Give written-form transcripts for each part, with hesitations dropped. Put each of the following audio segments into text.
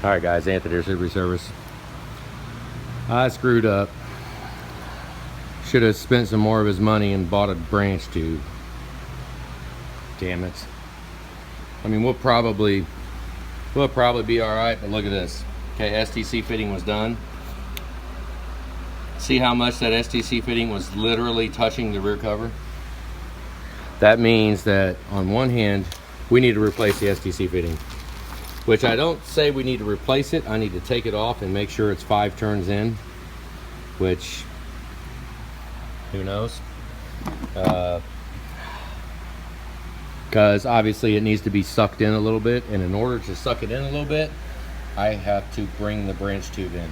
Alright guys, Anthony here, Super Service. I screwed up. Should have spent some more of his money and bought a branch tube. Damn it. I mean, we'll probably be alright, but look at this. Okay, STC fitting was done. See how much that STC fitting was literally touching the rear cover? That means that on one hand, we need to replace the STC fitting. Which I don't say we need to replace it. I need to take it off and make sure it's 5 turns in. Which, who knows? Because obviously it needs to be sucked in a little bit. And in order to suck it in a little bit, I have to bring the branch tube in.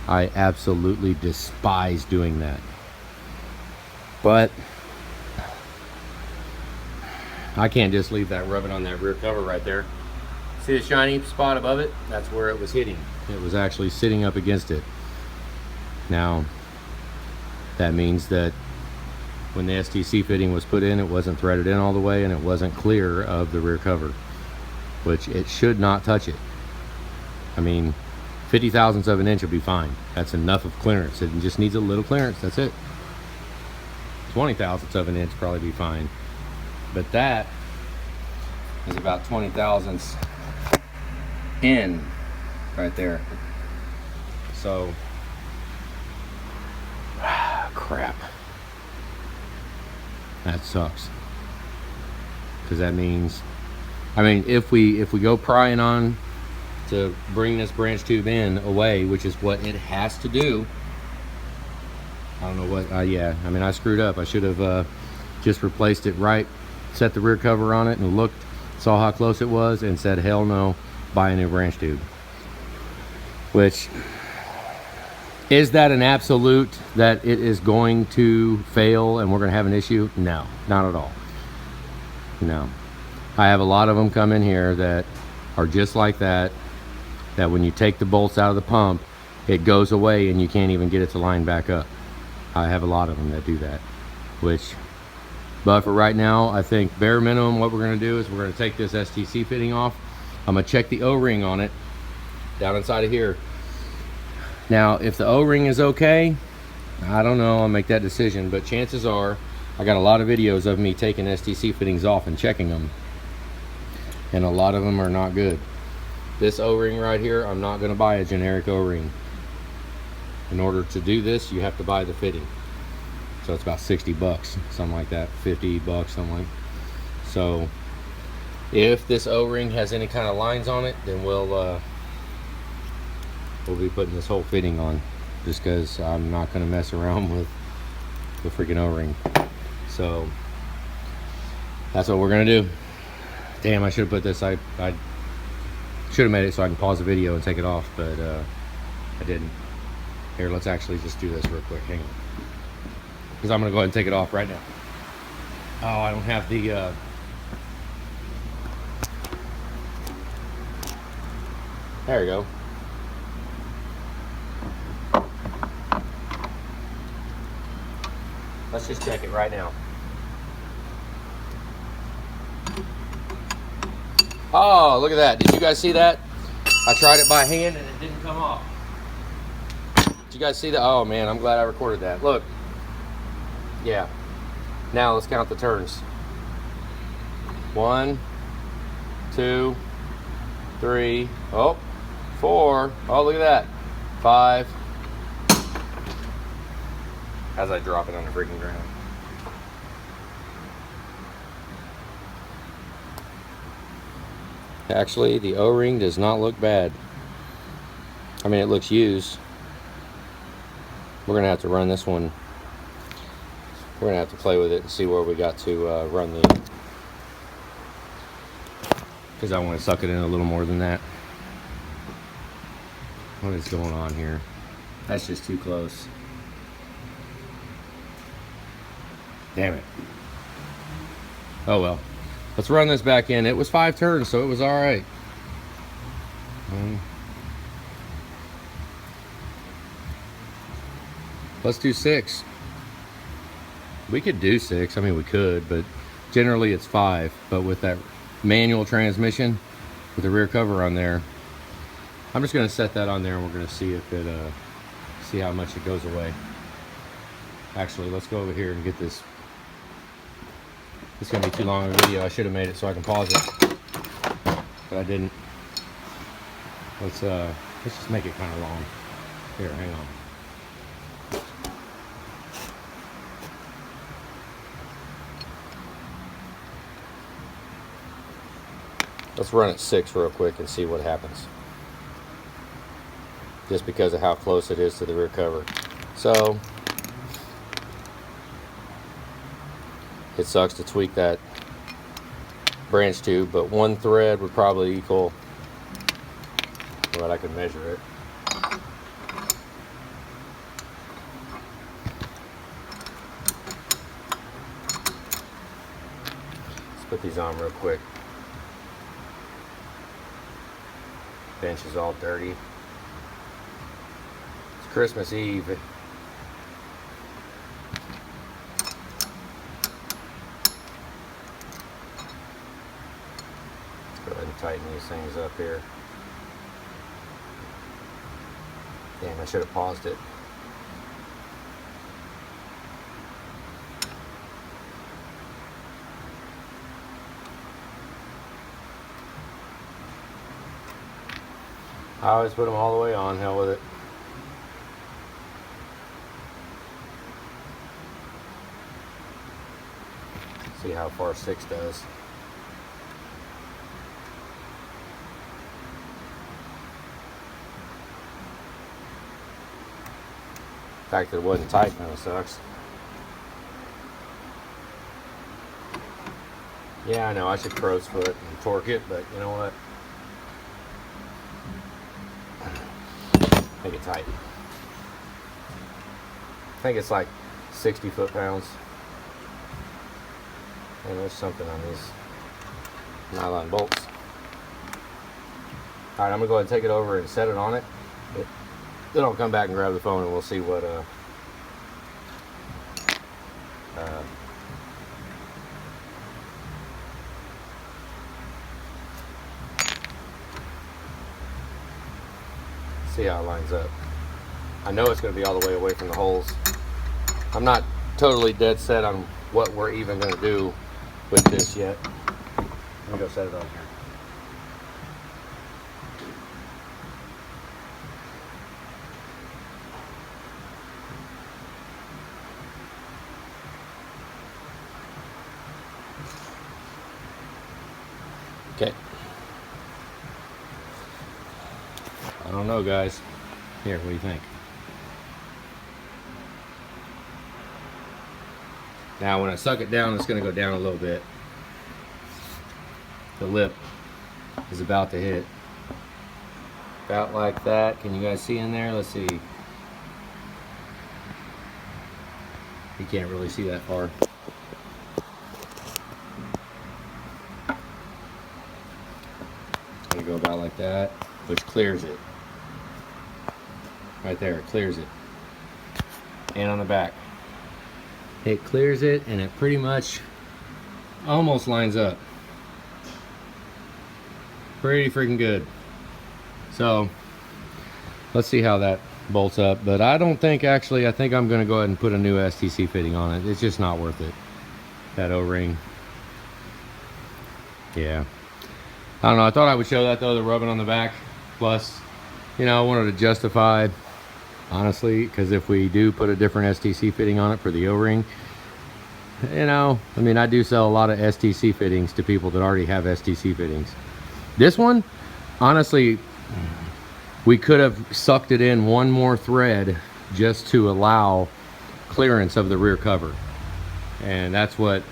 I absolutely despise doing that. But I can't just leave that rubbing on that rear cover right there. See the shiny spot above it? That's where it was hitting. It was actually sitting up against it. Now, that means that when the STC fitting was put in, it wasn't threaded in all the way and it wasn't clear of the rear cover, which it should not touch it. I mean, 50 thousandths of an inch will be fine. That's enough of clearance. It just needs a little clearance, that's it. 20 thousandths of an inch probably be fine. But that is about 20 thousandths in right there. So crap, that sucks, because that means, I mean, if we go prying on to bring this branch tube in away, which is what it has to do, I don't know what, yeah, I mean, I screwed up. I should have just replaced it right, set the rear cover on it and looked, saw how close it was and said hell no, buy a new branch tube. Which, is that an absolute that it is going to fail and we're going to have an issue? No, not at all. No. I have a lot of them come in here that are just like that, that when you take the bolts out of the pump, it goes away and you can't even get it to line back up. I have a lot of them that do that. Which, but for right now, I think bare minimum what we're going to do is we're going to take this STC fitting off. I'm going to check the O-ring on it down inside of here. Now, if the O-ring is okay, I don't know, I'll make that decision, but chances are, I got a lot of videos of me taking STC fittings off and checking them, and a lot of them are not good. This O-ring right here, I'm not going to buy a generic O-ring. In order to do this, you have to buy the fitting. So it's about 60 bucks, something like that, 50 bucks, something like that. So if this O-ring has any kind of lines on it, then we'll be putting this whole fitting on, just because I'm not going to mess around with the freaking O-ring. So that's what we're going to do. Damn, I should have put this, I should have made it so I can pause the video and take it off, but I didn't. Here, let's actually just do this real quick. Hang on. Because I'm going to go ahead and take it off right now. Oh, I don't have the... There we go. Let's just check it right now. Oh, look at that. Did you guys see that? I tried it by hand and it didn't come off. Did you guys see that? Oh man, I'm glad I recorded that. Look. Yeah. Now let's count the turns. 1, 2, 3, oh, 4. Oh, look at that. 5. As I drop it on the freaking ground. Actually, the O-ring does not look bad. I mean, it looks used. We're gonna have to run this one. We're gonna have to play with it and see where we got to run the, because I want to suck it in a little more than that. What is going on here? That's just too close. Damn it. Oh well. Let's run this back in. It was 5 turns, so it was all right. Let's do 6. We could do 6. I mean, we could, but generally it's 5. But with that manual transmission, with the rear cover on there, I'm just gonna set that on there and we're gonna see if it, see how much it goes away. Actually, let's go over here and get this. It's gonna be too long of a video. I should have made it so I can pause it, but I didn't. Let's just make it kind of long. Here, hang on. Let's run it 6 real quick and see what happens. Just because of how close it is to the rear cover. So it sucks to tweak that branch tube, but 1 thread would probably equal what I could measure it. Let's put these on real quick. Bench is all dirty. It's Christmas Eve. Let's go ahead and tighten these things up here. Damn, I should have paused it. I always put them all the way on, hell with it. See how far 6 does. The fact that it wasn't tight kind of sucks. Yeah, I know, I should crow's foot and torque it, but you know what? Make it tight. I think it's like 60 foot-pounds. And there's something on these nylon bolts. Alright, I'm going to go ahead and take it over and set it on it. Then I'll come back and grab the phone and we'll see what see how it lines up. I know it's going to be all the way away from the holes. I'm not totally dead set on what we're even going to do with this yet. Let me go set it on here. Okay. I don't know, guys. Here, what do you think? Now, when I suck it down, it's going to go down a little bit. The lip is about to hit. About like that. Can you guys see in there? Let's see. You can't really see that far. Go about like that, which clears it. Right there, it clears it. And on the back. It clears it, and it pretty much almost lines up. Pretty freaking good. So, let's see how that bolts up. But I don't think, actually, I think I'm going to go ahead and put a new STC fitting on it. It's just not worth it. That O-ring. Yeah. I don't know, I thought I would show that though, the rubbing on the back. Plus, you know, I wanted to justify, honestly, because if we do put a different STC fitting on it for the O-ring, you know, I mean, I do sell a lot of STC fittings to people that already have STC fittings. This one, honestly, we could have sucked it in 1 more thread just to allow clearance of the rear cover. And that's what,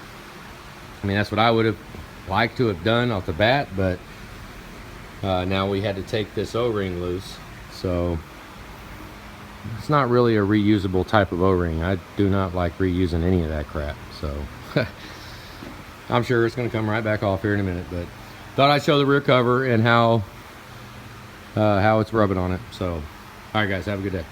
I mean, that's what I would have like to have done off the bat, but now we had to take this O-ring loose, so it's not really a reusable type of O-ring. I do not like reusing any of that crap, so I'm sure it's going to come right back off here in a minute, but thought I'd show the rear cover and how it's rubbing on it. So all right guys, have a good day.